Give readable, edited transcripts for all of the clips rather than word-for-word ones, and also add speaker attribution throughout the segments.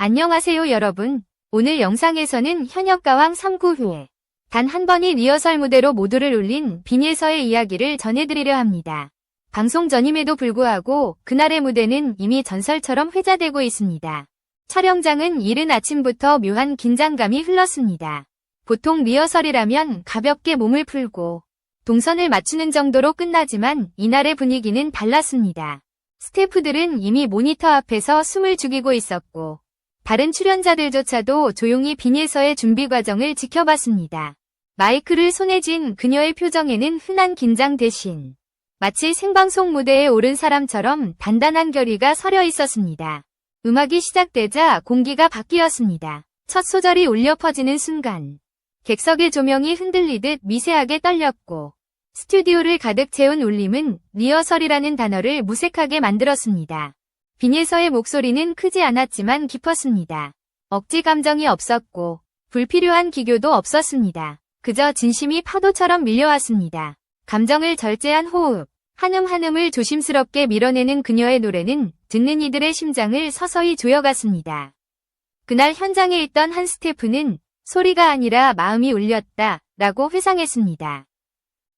Speaker 1: 안녕하세요 여러분. 오늘 영상에서는 현역가왕 3구회 단 한 번의 리허설 무대로 모두를 울린 빈예서의 이야기를 전해드리려 합니다. 방송 전임에도 불구하고 그날의 무대는 이미 전설처럼 회자되고 있습니다. 촬영장은 이른 아침부터 묘한 긴장감이 흘렀습니다. 보통 리허설이라면 가볍게 몸을 풀고 동선을 맞추는 정도로 끝나지만 이날의 분위기는 달랐습니다. 스태프들은 이미 모니터 앞에서 숨을 죽이고 있었고 다른 출연자들조차도 조용히 빈예서의 준비 과정을 지켜봤습니다. 마이크를 손에 쥔 그녀의 표정에는 흔한 긴장 대신 마치 생방송 무대에 오른 사람처럼 단단한 결의가 서려 있었습니다. 음악이 시작되자 공기가 바뀌었습니다. 첫 소절이 울려 퍼지는 순간 객석의 조명이 흔들리듯 미세하게 떨렸고 스튜디오를 가득 채운 울림은 리허설이라는 단어를 무색하게 만들었습니다. 빈예서의 목소리는 크지 않았지만 깊었습니다. 억지 감정이 없었고 불필요한 기교도 없었습니다. 그저 진심이 파도처럼 밀려왔습니다. 감정을 절제한 호흡, 한음 한음을 조심스럽게 밀어내는 그녀의 노래는 듣는 이들의 심장을 서서히 조여갔습니다. 그날 현장에 있던 한 스태프는 소리가 아니라 마음이 울렸다 라고 회상했습니다.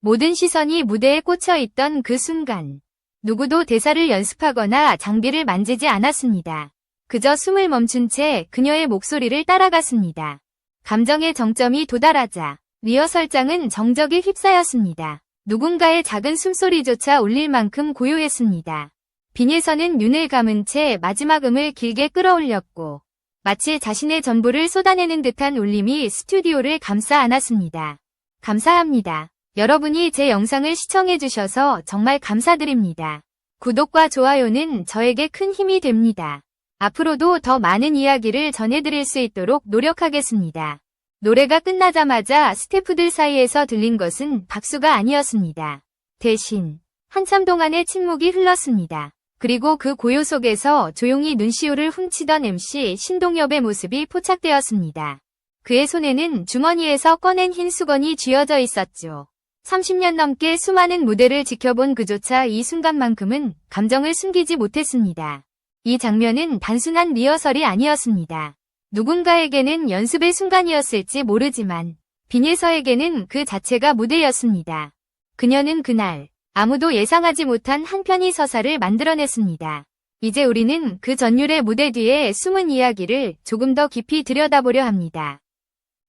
Speaker 1: 모든 시선이 무대에 꽂혀 있던 그 순간 누구도 대사를 연습하거나 장비를 만지지 않았습니다. 그저 숨을 멈춘 채 그녀의 목소리를 따라갔습니다. 감정의 정점이 도달하자 리허설장은 정적이 휩싸였습니다. 누군가의 작은 숨소리조차 울릴 만큼 고요했습니다. 빈예서는 눈을 감은 채 마지막 음을 길게 끌어올렸고 마치 자신의 전부를 쏟아내는 듯한 울림이 스튜디오를 감싸 안았습니다. 감사합니다. 여러분이 제 영상을 시청해주셔서 정말 감사드립니다. 구독과 좋아요는 저에게 큰 힘이 됩니다. 앞으로도 더 많은 이야기를 전해드릴 수 있도록 노력하겠습니다. 노래가 끝나자마자 스태프들 사이에서 들린 것은 박수가 아니었습니다. 대신 한참 동안의 침묵이 흘렀습니다. 그리고 그 고요 속에서 조용히 눈시울을 훔치던 MC 신동엽의 모습이 포착되었습니다. 그의 손에는 주머니에서 꺼낸 흰 수건이 쥐어져 있었죠. 30년 넘게 수많은 무대를 지켜본 그조차 이 순간만큼은 감정을 숨기지 못했습니다. 이 장면은 단순한 리허설이 아니었습니다. 누군가에게는 연습의 순간이었을지 모르지만 빈예서에게는 그 자체가 무대였습니다. 그녀는 그날 아무도 예상하지 못한 한 편의 서사를 만들어냈습니다. 이제 우리는 그 전율의 무대 뒤에 숨은 이야기를 조금 더 깊이 들여다보려 합니다.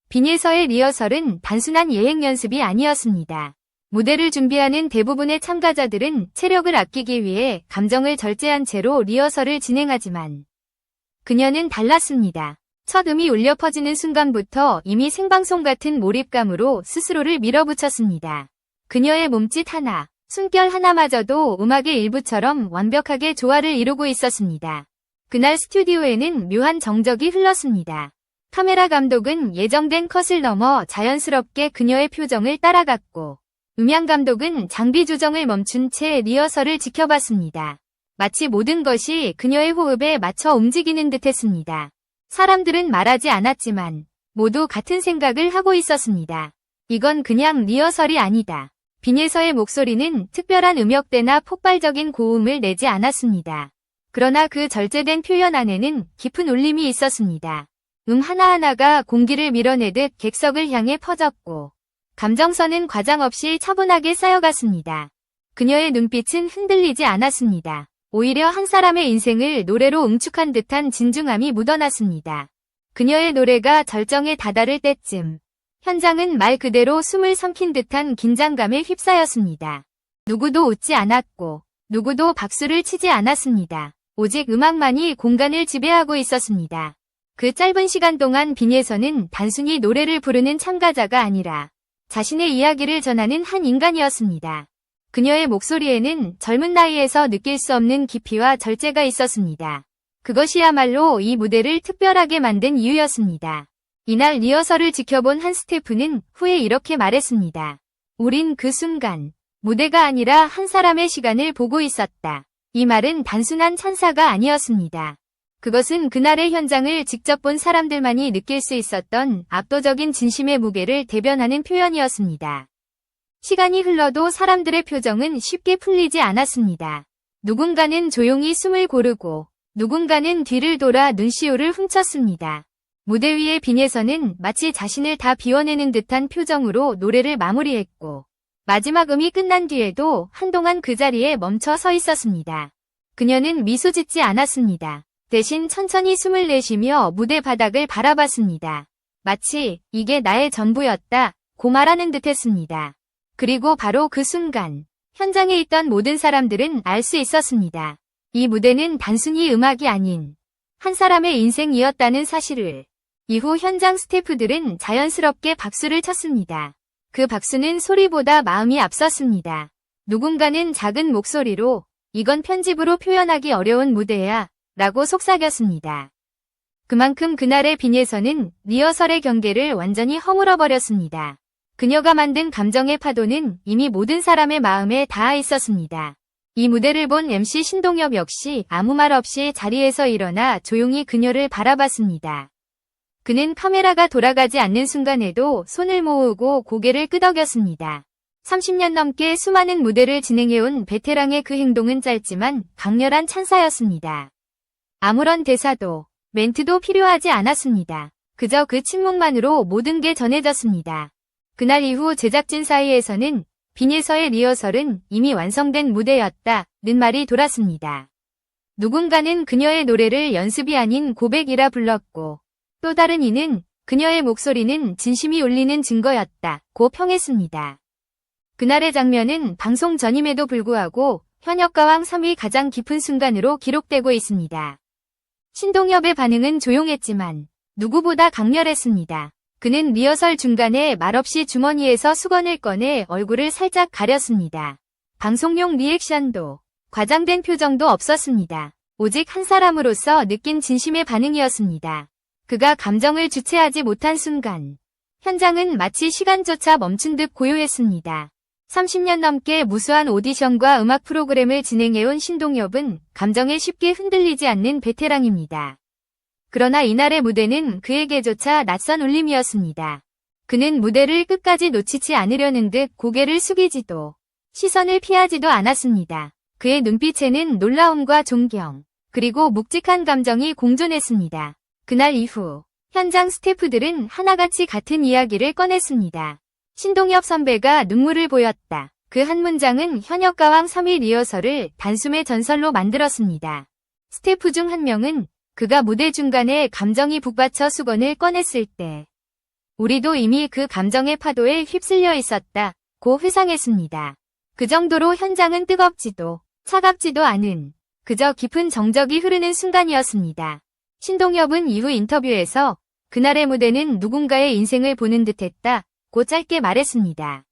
Speaker 1: 빈예서의 리허설은 단순한 예행 연습이 아니었습니다. 무대를 준비하는 대부분의 참가자들은 체력을 아끼기 위해 감정을 절제한 채로 리허설을 진행하지만 그녀는 달랐습니다. 첫 음이 울려 퍼지는 순간부터 이미 생방송 같은 몰입감으로 스스로를 밀어붙였습니다. 그녀의 몸짓 하나, 숨결 하나마저도 음악의 일부처럼 완벽하게 조화를 이루고 있었습니다. 그날 스튜디오에는 묘한 정적이 흘렀습니다. 카메라 감독은 예정된 컷을 넘어 자연스럽게 그녀의 표정을 따라갔고 음향 감독은 장비 조정을 멈춘 채 리허설을 지켜봤습니다. 마치 모든 것이 그녀의 호흡에 맞춰 움직이는 듯했습니다. 사람들은 말하지 않았지만 모두 같은 생각을 하고 있었습니다. 이건 그냥 리허설이 아니다. 빈예서의 목소리는 특별한 음역대나 폭발적인 고음을 내지 않았습니다. 그러나 그 절제된 표현 안에는 깊은 울림이 있었습니다. 하나하나가 공기를 밀어내듯 객석을 향해 퍼졌고 감정선은 과장 없이 차분하게 쌓여갔습니다. 그녀의 눈빛은 흔들리지 않았습니다. 오히려 한 사람의 인생을 노래로 응축한 듯한 진중함이 묻어났습니다. 그녀의 노래가 절정에 다다를 때쯤 현장은 말 그대로 숨을 삼킨 듯한 긴장감에 휩싸였습니다. 누구도 웃지 않았고 누구도 박수를 치지 않았습니다. 오직 음악만이 공간을 지배하고 있었습니다. 그 짧은 시간 동안 빈예서는 단순히 노래를 부르는 참가자가 아니라 자신의 이야기를 전하는 한 인간이었습니다. 그녀의 목소리에는 젊은 나이에서 느낄 수 없는 깊이와 절제가 있었습니다. 그것이야말로 이 무대를 특별하게 만든 이유였습니다. 이날 리허설을 지켜본 한 스태프는 후에 이렇게 말했습니다. 우린 그 순간 무대가 아니라 한 사람의 시간을 보고 있었다. 이 말은 단순한 찬사가 아니었습니다. 그것은 그날의 현장을 직접 본 사람들만이 느낄 수 있었던 압도적인 진심의 무게를 대변하는 표현이었습니다. 시간이 흘러도 사람들의 표정은 쉽게 풀리지 않았습니다. 누군가는 조용히 숨을 고르고 누군가는 뒤를 돌아 눈시울을 훔쳤습니다. 무대 위의 빈에서는 마치 자신을 다 비워내는 듯한 표정으로 노래를 마무리했고 마지막 음이 끝난 뒤에도 한동안 그 자리에 멈춰 서 있었습니다. 그녀는 미소 짓지 않았습니다. 대신 천천히 숨을 내쉬며 무대 바닥을 바라봤습니다. 마치 이게 나의 전부였다 고 말하는 듯 했습니다. 그리고 바로 그 순간 현장에 있던 모든 사람들은 알 수 있었습니다. 이 무대는 단순히 음악이 아닌 한 사람의 인생이었다는 사실을. 이후 현장 스태프들은 자연스럽게 박수를 쳤습니다. 그 박수는 소리보다 마음이 앞섰습니다. 누군가는 작은 목소리로 이건 편집으로 표현하기 어려운 무대야 라고 속삭였습니다. 그만큼 그날의 빈에서는 리허설의 경계를 완전히 허물어버렸습니다. 그녀가 만든 감정의 파도는 이미 모든 사람의 마음에 닿아 있었습니다. 이 무대를 본 MC 신동엽 역시 아무 말 없이 자리에서 일어나 조용히 그녀를 바라봤습니다. 그는 카메라가 돌아가지 않는 순간에도 손을 모으고 고개를 끄덕였습니다. 30년 넘게 수많은 무대를 진행해온 베테랑의 그 행동은 짧지만 강렬한 찬사였습니다. 아무런 대사도 멘트도 필요하지 않았습니다. 그저 그 침묵만으로 모든 게 전해졌습니다. 그날 이후 제작진 사이에서는 빈에서의 리허설은 이미 완성된 무대였다는 말이 돌았습니다. 누군가는 그녀의 노래를 연습이 아닌 고백이라 불렀고 또 다른 이는 그녀의 목소리는 진심이 울리는 증거였다고 평했습니다. 그날의 장면은 방송 전임에도 불구하고 현역가왕 3위 가장 깊은 순간으로 기록되고 있습니다. 신동엽의 반응은 조용했지만 누구보다 강렬했습니다. 그는 리허설 중간에 말없이 주머니에서 수건을 꺼내 얼굴을 살짝 가렸습니다. 방송용 리액션도 과장된 표정도 없었습니다. 오직 한 사람으로서 느낀 진심의 반응이었습니다. 그가 감정을 주체하지 못한 순간 현장은 마치 시간조차 멈춘 듯 고요했습니다. 30년 넘게 무수한 오디션과 음악 프로그램을 진행해온 신동엽은 감정에 쉽게 흔들리지 않는 베테랑입니다. 그러나 이날의 무대는 그에게조차 낯선 울림이었습니다. 그는 무대를 끝까지 놓치지 않으려는 듯 고개를 숙이지도 시선을 피하지도 않았습니다. 그의 눈빛에는 놀라움과 존경, 그리고 묵직한 감정이 공존했습니다. 그날 이후 현장 스태프들은 하나같이 같은 이야기를 꺼냈습니다. 신동엽 선배가 눈물을 보였다. 그 한 문장은 현역가왕 3위 리허설을 단숨에 전설로 만들었습니다. 스태프 중 한 명은 그가 무대 중간에 감정이 북받쳐 수건을 꺼냈을 때 우리도 이미 그 감정의 파도에 휩쓸려 있었다고 회상했습니다. 그 정도로 현장은 뜨겁지도 차갑지도 않은 그저 깊은 정적이 흐르는 순간이었습니다. 신동엽은 이후 인터뷰에서 그날의 무대는 누군가의 인생을 보는 듯했다고 짧게 말했습니다.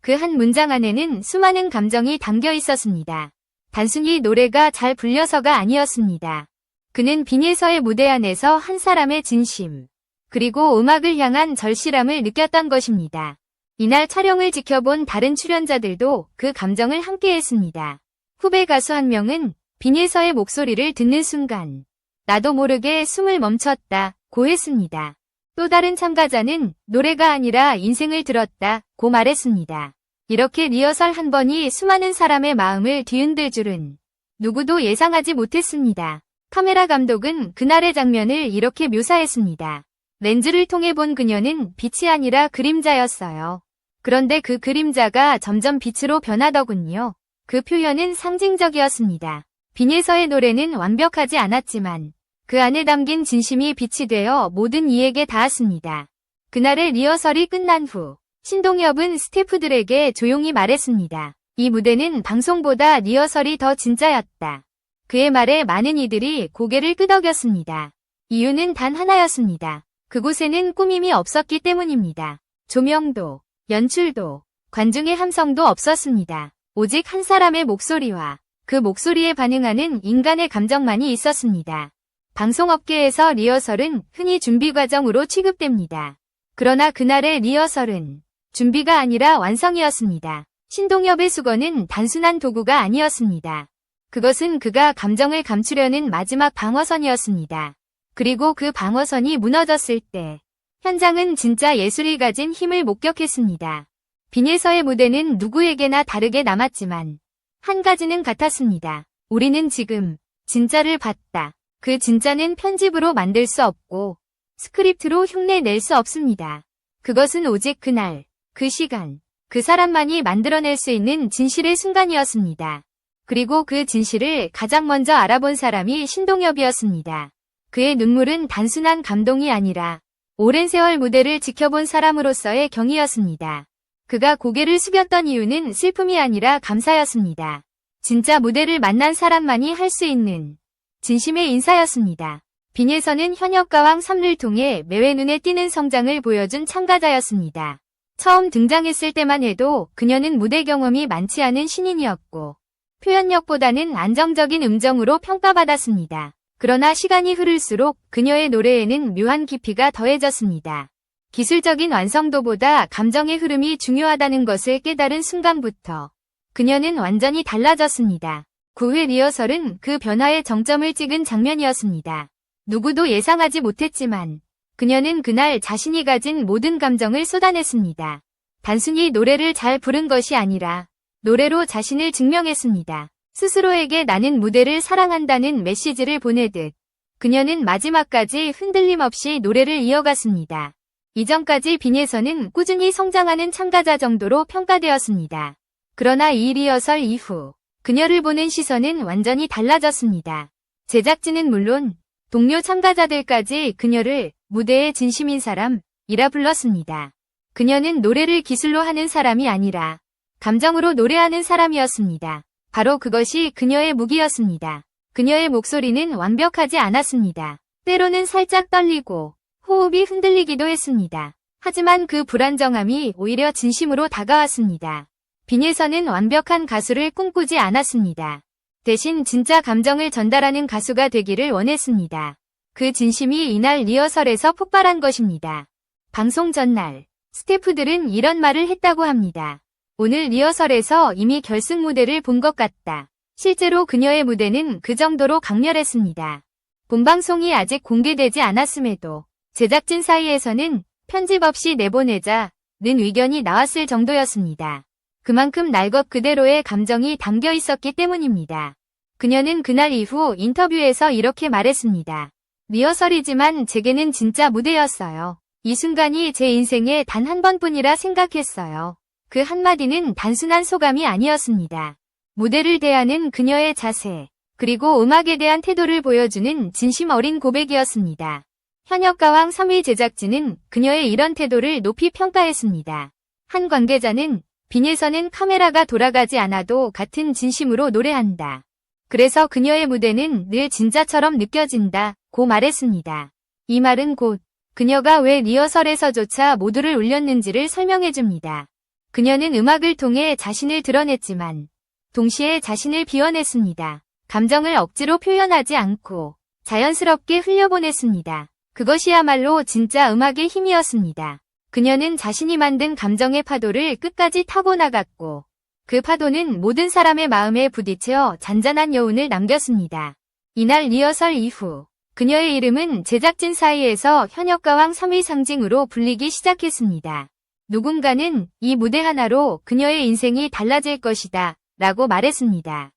Speaker 1: 그 한 문장 안에는 수많은 감정이 담겨 있었습니다. 단순히 노래가 잘 불려서가 아니었습니다. 그는 빈에서의 무대 안에서 한 사람의 진심, 그리고 음악을 향한 절실함을 느꼈던 것입니다. 이날 촬영을 지켜본 다른 출연자들도 그 감정을 함께했습니다. 후배 가수 한 명은 빈에서의 목소리를 듣는 순간 나도 모르게 숨을 멈췄다고 했습니다. 또 다른 참가자는 노래가 아니라 인생을 들었다고 말했습니다. 이렇게 리허설 한 번이 수많은 사람의 마음을 뒤흔들 줄은 누구도 예상하지 못했습니다. 카메라 감독은 그날의 장면을 이렇게 묘사했습니다. 렌즈를 통해 본 그녀는 빛이 아니라 그림자였어요. 그런데 그 그림자가 점점 빛으로 변하더군요. 그 표현은 상징적이었습니다. 빈에서의 노래는 완벽하지 않았지만 그 안에 담긴 진심이 빛이 되어 모든 이에게 닿았습니다. 그날의 리허설이 끝난 후 신동엽은 스태프들에게 조용히 말했습니다. 이 무대는 방송보다 리허설이 더 진짜였다. 그의 말에 많은 이들이 고개를 끄덕였습니다. 이유는 단 하나였습니다. 그곳에는 꾸밈이 없었기 때문입니다. 조명도, 연출도, 관중의 함성도 없었습니다. 오직 한 사람의 목소리와 그 목소리에 반응하는 인간의 감정만이 있었습니다. 방송업계에서 리허설은 흔히 준비 과정으로 취급됩니다. 그러나 그날의 리허설은 준비가 아니라 완성이었습니다. 신동엽의 수건은 단순한 도구가 아니었습니다. 그것은 그가 감정을 감추려는 마지막 방어선이었습니다. 그리고 그 방어선이 무너졌을 때 현장은 진짜 예술이 가진 힘을 목격했습니다. 빈에서의 무대는 누구에게나 다르게 남았지만 한 가지는 같았습니다. 우리는 지금 진짜를 봤다. 그 진짜는 편집으로 만들 수 없고 스크립트로 흉내 낼 수 없습니다. 그것은 오직 그날, 그 시간, 그 사람만이 만들어낼 수 있는 진실의 순간이었습니다. 그리고 그 진실을 가장 먼저 알아본 사람이 신동엽이었습니다. 그의 눈물은 단순한 감동이 아니라 오랜 세월 무대를 지켜본 사람으로서의 경의였습니다. 그가 고개를 숙였던 이유는 슬픔이 아니라 감사였습니다. 진짜 무대를 만난 사람만이 할 수 있는 진심의 인사였습니다. 빈에서는 현역가왕 3를 통해 매회 눈에 띄는 성장을 보여준 참가자였습니다. 처음 등장했을 때만 해도 그녀는 무대 경험이 많지 않은 신인이었고 표현력보다는 안정적인 음정으로 평가받았습니다. 그러나 시간이 흐를수록 그녀의 노래에는 묘한 깊이가 더해졌습니다. 기술적인 완성도보다 감정의 흐름이 중요하다는 것을 깨달은 순간부터 그녀는 완전히 달라졌습니다. 9회 리허설은 그 변화의 정점을 찍은 장면이었습니다. 누구도 예상하지 못했지만 그녀는 그날 자신이 가진 모든 감정을 쏟아냈습니다. 단순히 노래를 잘 부른 것이 아니라 노래로 자신을 증명했습니다. 스스로에게 나는 무대를 사랑한다는 메시지를 보내듯 그녀는 마지막까지 흔들림 없이 노래를 이어갔습니다. 이전까지 빈에서는 꾸준히 성장하는 참가자 정도로 평가되었습니다. 그러나 이 리허설 이후 그녀를 보는 시선은 완전히 달라졌습니다. 제작진은 물론 동료 참가자들까지 그녀를 무대의 진심인 사람이라 불렀습니다. 그녀는 노래를 기술로 하는 사람이 아니라 감정으로 노래하는 사람이었습니다. 바로 그것이 그녀의 무기였습니다. 그녀의 목소리는 완벽하지 않았습니다. 때로는 살짝 떨리고 호흡이 흔들리기도 했습니다. 하지만 그 불안정함이 오히려 진심으로 다가왔습니다. 빈에서는 완벽한 가수를 꿈꾸지 않았습니다. 대신 진짜 감정을 전달하는 가수가 되기를 원했습니다. 그 진심이 이날 리허설에서 폭발한 것입니다. 방송 전날, 스태프들은 이런 말을 했다고 합니다. 오늘 리허설에서 이미 결승 무대를 본 것 같다. 실제로 그녀의 무대는 그 정도로 강렬했습니다. 본방송이 아직 공개되지 않았음에도 제작진 사이에서는 편집 없이 내보내자는 의견이 나왔을 정도였습니다. 그만큼 날 것 그대로의 감정이 담겨 있었기 때문입니다. 그녀는 그날 이후 인터뷰에서 이렇게 말했습니다. 리허설이지만 제게는 진짜 무대였어요. 이 순간이 제 인생에 단 한 번뿐이라 생각했어요. 그 한마디는 단순한 소감이 아니었습니다. 무대를 대하는 그녀의 자세, 그리고 음악에 대한 태도를 보여주는 진심 어린 고백이었습니다. 현역가왕 3위 제작진은 그녀의 이런 태도를 높이 평가했습니다. 한 관계자는 빈에서는 카메라가 돌아가지 않아도 같은 진심으로 노래한다. 그래서 그녀의 무대는 늘 진짜처럼 느껴진다고 말했습니다. 이 말은 곧 그녀가 왜 리허설에서조차 모두를 울렸는지를 설명해줍니다. 그녀는 음악을 통해 자신을 드러냈지만 동시에 자신을 비워냈습니다. 감정을 억지로 표현하지 않고 자연스럽게 흘려보냈습니다. 그것이야말로 진짜 음악의 힘이었습니다. 그녀는 자신이 만든 감정의 파도를 끝까지 타고 나갔고 그 파도는 모든 사람의 마음에 부딪혀 잔잔한 여운을 남겼습니다. 이날 리허설 이후 그녀의 이름은 제작진 사이에서 현역가왕 3위 상징으로 불리기 시작했습니다. 누군가는 이 무대 하나로 그녀의 인생이 달라질 것이다 라고 말했습니다.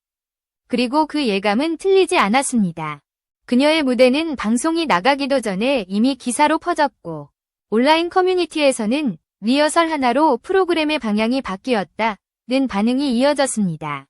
Speaker 1: 그리고 그 예감은 틀리지 않았습니다. 그녀의 무대는 방송이 나가기도 전에 이미 기사로 퍼졌고 온라인 커뮤니티에서는 리허설 하나로 프로그램의 방향이 바뀌었다는 반응이 이어졌습니다.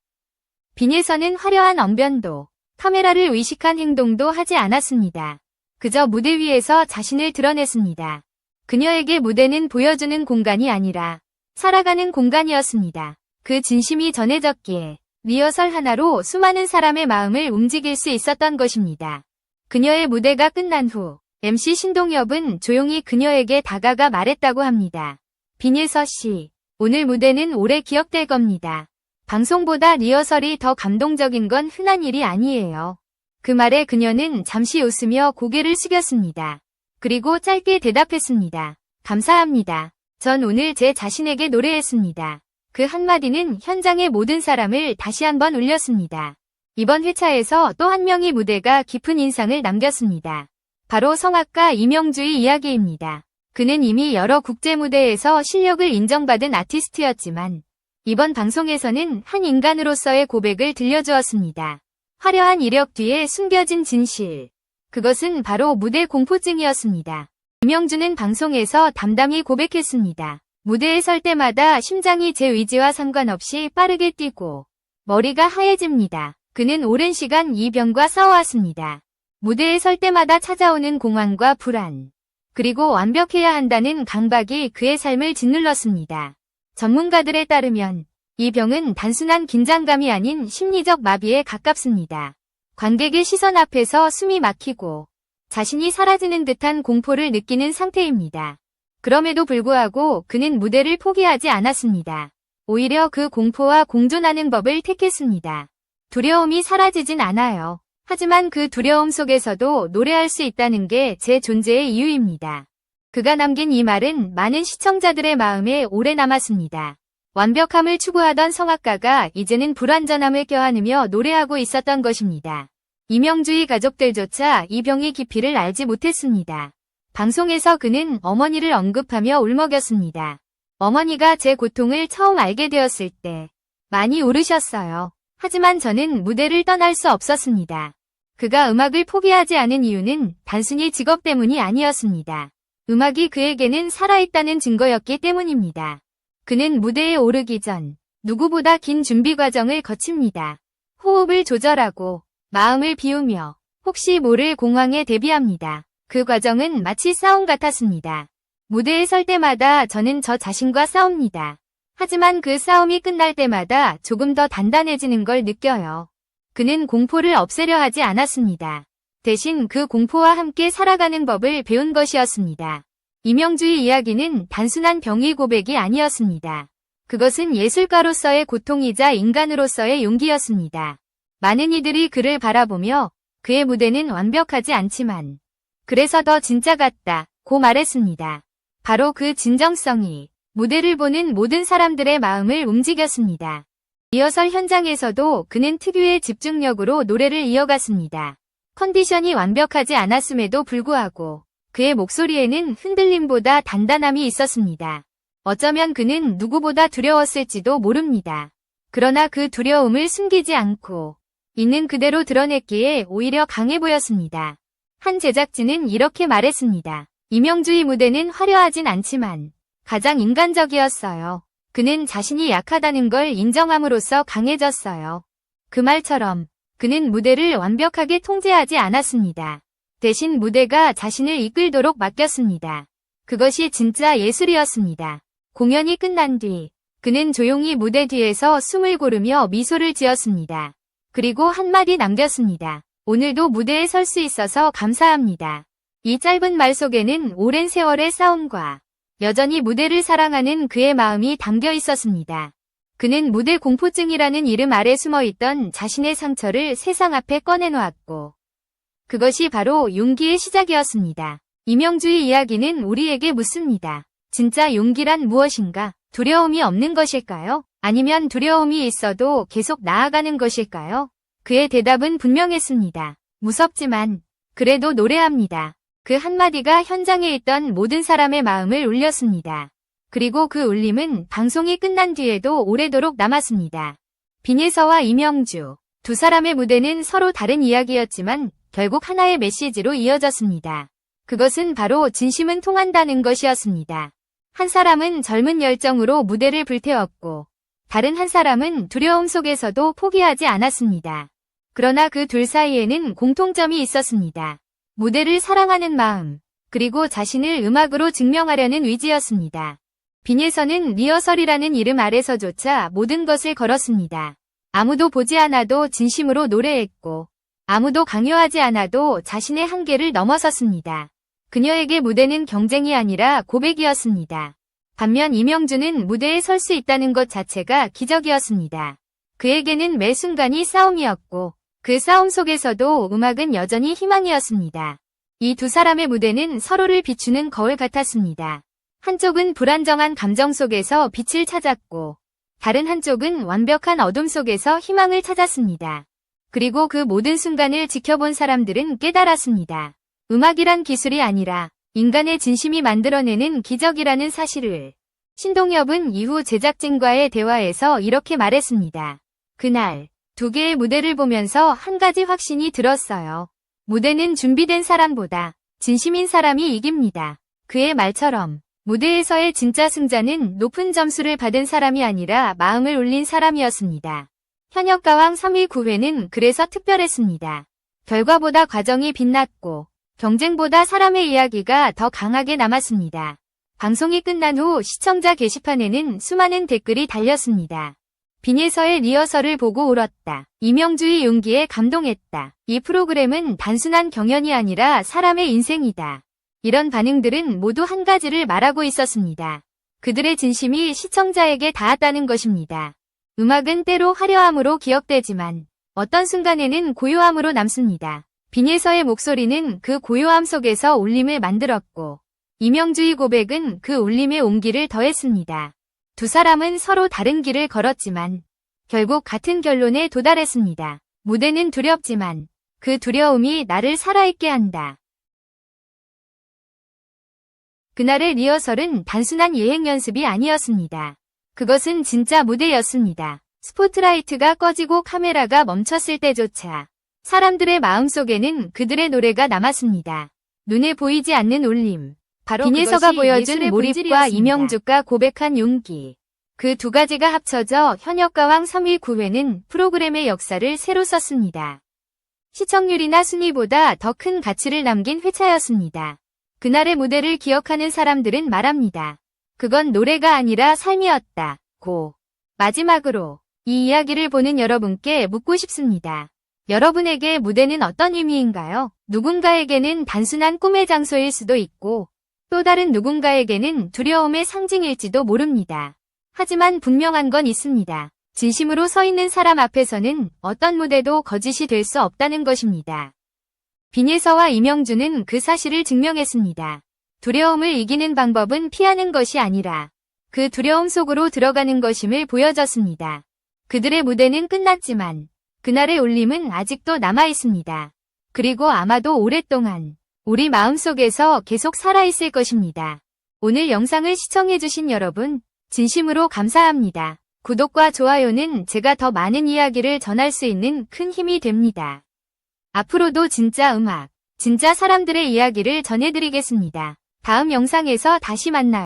Speaker 1: 빈에서는 화려한 언변도 카메라를 의식한 행동도 하지 않았습니다. 그저 무대 위에서 자신을 드러냈습니다. 그녀에게 무대는 보여주는 공간이 아니라 살아가는 공간이었습니다. 그 진심이 전해졌기에 리허설 하나로 수많은 사람의 마음을 움직일 수 있었던 것입니다. 그녀의 무대가 끝난 후 MC 신동엽은 조용히 그녀에게 다가가 말했다고 합니다. 빈에서 씨, 오늘 무대는 오래 기억될 겁니다. 방송보다 리허설이 더 감동적인 건 흔한 일이 아니에요. 그 말에 그녀는 잠시 웃으며 고개를 숙였습니다. 그리고 짧게 대답했습니다. 감사합니다. 전 오늘 제 자신에게 노래했습니다. 그 한마디는 현장의 모든 사람을 다시 한번 울렸습니다. 이번 회차에서 또 한 명의 무대가 깊은 인상을 남겼습니다. 바로 성악가 이명주의 이야기입니다. 그는 이미 여러 국제 무대에서 실력을 인정받은 아티스트였지만 이번 방송에서는 한 인간으로서의 고백을 들려주었습니다. 화려한 이력 뒤에 숨겨진 진실. 그것은 바로 무대 공포증이었습니다. 이명주는 방송에서 담담히 고백했습니다. 무대에 설 때마다 심장이 제 의지와 상관없이 빠르게 뛰고 머리가 하얘집니다. 그는 오랜 시간 이 병과 싸워왔습니다. 무대에 설 때마다 찾아오는 공황과 불안, 그리고 완벽해야 한다는 강박이 그의 삶을 짓눌렀습니다. 전문가들에 따르면 이 병은 단순한 긴장감이 아닌 심리적 마비에 가깝습니다. 관객의 시선 앞에서 숨이 막히고 자신이 사라지는 듯한 공포를 느끼는 상태입니다. 그럼에도 불구하고 그는 무대를 포기하지 않았습니다. 오히려 그 공포와 공존하는 법을 택했습니다. 두려움이 사라지진 않아요. 하지만 그 두려움 속에서도 노래할 수 있다는 게 제 존재의 이유입니다. 그가 남긴 이 말은 많은 시청자들의 마음에 오래 남았습니다. 완벽함을 추구하던 성악가가 이제는 불완전함을 껴안으며 노래하고 있었던 것입니다. 이명주의 가족들조차 이 병의 깊이를 알지 못했습니다. 방송에서 그는 어머니를 언급하며 울먹였습니다. 어머니가 제 고통을 처음 알게 되었을 때 많이 울으셨어요. 하지만 저는 무대를 떠날 수 없었습니다. 그가 음악을 포기하지 않은 이유는 단순히 직업 때문이 아니었습니다. 음악이 그에게는 살아있다는 증거였기 때문입니다. 그는 무대에 오르기 전 누구보다 긴 준비 과정을 거칩니다. 호흡을 조절하고 마음을 비우며 혹시 모를 공황에 대비합니다. 그 과정은 마치 싸움 같았습니다. 무대에 설 때마다 저는 저 자신과 싸웁니다. 하지만 그 싸움이 끝날 때마다 조금 더 단단해지는 걸 느껴요. 그는 공포를 없애려 하지 않았습니다. 대신 그 공포와 함께 살아가는 법을 배운 것이었습니다. 이명주의 이야기는 단순한 병의 고백이 아니었습니다. 그것은 예술가로서의 고통이자 인간으로서의 용기였습니다. 많은 이들이 그를 바라보며 그의 무대는 완벽하지 않지만 그래서 더 진짜 같다고 말했습니다. 바로 그 진정성이 무대를 보는 모든 사람들의 마음을 움직였습니다. 리허설 현장에서도 그는 특유의 집중력으로 노래를 이어갔습니다. 컨디션이 완벽하지 않았음에도 불구하고 그의 목소리에는 흔들림보다 단단함이 있었습니다. 어쩌면 그는 누구보다 두려웠을지도 모릅니다. 그러나 그 두려움을 숨기지 않고 있는 그대로 드러냈기에 오히려 강해 보였습니다. 한 제작진은 이렇게 말했습니다. 이명주의 무대는 화려하진 않지만 가장 인간적이었어요. 그는 자신이 약하다는 걸 인정함으로써 강해졌어요. 그 말처럼 그는 무대를 완벽하게 통제하지 않았습니다. 대신 무대가 자신을 이끌도록 맡겼습니다. 그것이 진짜 예술이었습니다. 공연이 끝난 뒤 그는 조용히 무대 뒤에서 숨을 고르며 미소를 지었습니다. 그리고 한마디 남겼습니다. 오늘도 무대에 설 수 있어서 감사합니다. 이 짧은 말 속에는 오랜 세월의 싸움과 여전히 무대를 사랑하는 그의 마음이 담겨 있었습니다. 그는 무대 공포증이라는 이름 아래 숨어있던 자신의 상처를 세상 앞에 꺼내놓았고 그것이 바로 용기의 시작이었습니다. 이명주의 이야기는 우리에게 묻습니다. 진짜 용기란 무엇인가? 두려움이 없는 것일까요? 아니면 두려움이 있어도 계속 나아가는 것일까요? 그의 대답은 분명했습니다. 무섭지만 그래도 노래합니다. 그 한마디가 현장에 있던 모든 사람의 마음을 울렸습니다. 그리고 그 울림은 방송이 끝난 뒤에도 오래도록 남았습니다. 빈예서와 이명주, 두 사람의 무대는 서로 다른 이야기였지만 결국 하나의 메시지로 이어졌습니다. 그것은 바로 진심은 통한다는 것이었습니다. 한 사람은 젊은 열정으로 무대를 불태웠고 다른 한 사람은 두려움 속에서도 포기하지 않았습니다. 그러나 그 둘 사이에는 공통점이 있었습니다. 무대를 사랑하는 마음, 그리고 자신을 음악으로 증명하려는 의지였습니다. 빈예서는 리허설이라는 이름 아래서조차 모든 것을 걸었습니다. 아무도 보지 않아도 진심으로 노래했고 아무도 강요하지 않아도 자신의 한계를 넘어섰습니다. 그녀에게 무대는 경쟁이 아니라 고백이었습니다. 반면 이명주는 무대에 설 수 있다는 것 자체가 기적이었습니다. 그에게는 매 순간이 싸움이었고 그 싸움 속에서도 음악은 여전히 희망이었습니다. 이 두 사람의 무대는 서로를 비추는 거울 같았습니다. 한쪽은 불안정한 감정 속에서 빛을 찾았고 다른 한쪽은 완벽한 어둠 속에서 희망을 찾았습니다. 그리고 그 모든 순간을 지켜본 사람들은 깨달았습니다. 음악이란 기술이 아니라 인간의 진심이 만들어내는 기적이라는 사실을. 신동엽은 이후 제작진과의 대화에서 이렇게 말했습니다. 그날 두 개의 무대를 보면서 한 가지 확신이 들었어요. 무대는 준비된 사람보다 진심인 사람이 이깁니다. 그의 말처럼 무대에서의 진짜 승자는 높은 점수를 받은 사람이 아니라 마음을 울린 사람이었습니다. 현역가왕 3위 9회는 그래서 특별했습니다. 결과보다 과정이 빛났고 경쟁보다 사람의 이야기가 더 강하게 남았습니다. 방송이 끝난 후 시청자 게시판에는 수많은 댓글이 달렸습니다. 빈에서의 리허설을 보고 울었다. 이명주의 용기에 감동했다. 이 프로그램은 단순한 경연이 아니라 사람의 인생이다. 이런 반응들은 모두 한 가지를 말하고 있었습니다. 그들의 진심이 시청자에게 닿았다는 것입니다. 음악은 때로 화려함으로 기억되지만 어떤 순간에는 고요함으로 남습니다. 빈에서의 목소리는 그 고요함 속에서 울림을 만들었고 이명주의 고백은 그 울림에 온기를 더했습니다. 두 사람은 서로 다른 길을 걸었지만 결국 같은 결론에 도달했습니다. 무대는 두렵지만 그 두려움이 나를 살아있게 한다. 그날의 리허설은 단순한 예행 연습이 아니었습니다. 그것은 진짜 무대였습니다. 스포트라이트가 꺼지고 카메라가 멈췄을 때조차 사람들의 마음속에는 그들의 노래가 남았습니다. 눈에 보이지 않는 울림. 바로 빈에서가 보여준 몰입과 이명주가 고백한 용기. 그 두 가지가 합쳐져 현역가왕 3위 9회는 프로그램의 역사를 새로 썼습니다. 시청률이나 순위보다 더 큰 가치를 남긴 회차였습니다. 그날의 무대를 기억하는 사람들은 말합니다. 그건 노래가 아니라 삶이었다. 고. 마지막으로 이 이야기를 보는 여러분께 묻고 싶습니다. 여러분에게 무대는 어떤 의미인가요? 누군가에게는 단순한 꿈의 장소일 수도 있고 또 다른 누군가에게는 두려움의 상징일지도 모릅니다. 하지만 분명한 건 있습니다. 진심으로 서 있는 사람 앞에서는 어떤 무대도 거짓이 될 수 없다는 것입니다. 빈에서와 이명주는 그 사실을 증명했습니다. 두려움을 이기는 방법은 피하는 것이 아니라 그 두려움 속으로 들어가는 것임을 보여줬습니다. 그들의 무대는 끝났지만 그날의 울림은 아직도 남아있습니다. 그리고 아마도 오랫동안 우리 마음속에서 계속 살아있을 것입니다. 오늘 영상을 시청해주신 여러분, 진심으로 감사합니다. 구독과 좋아요는 제가 더 많은 이야기를 전할 수 있는 큰 힘이 됩니다. 앞으로도 진짜 음악, 진짜 사람들의 이야기를 전해드리겠습니다. 다음 영상에서 다시 만나요.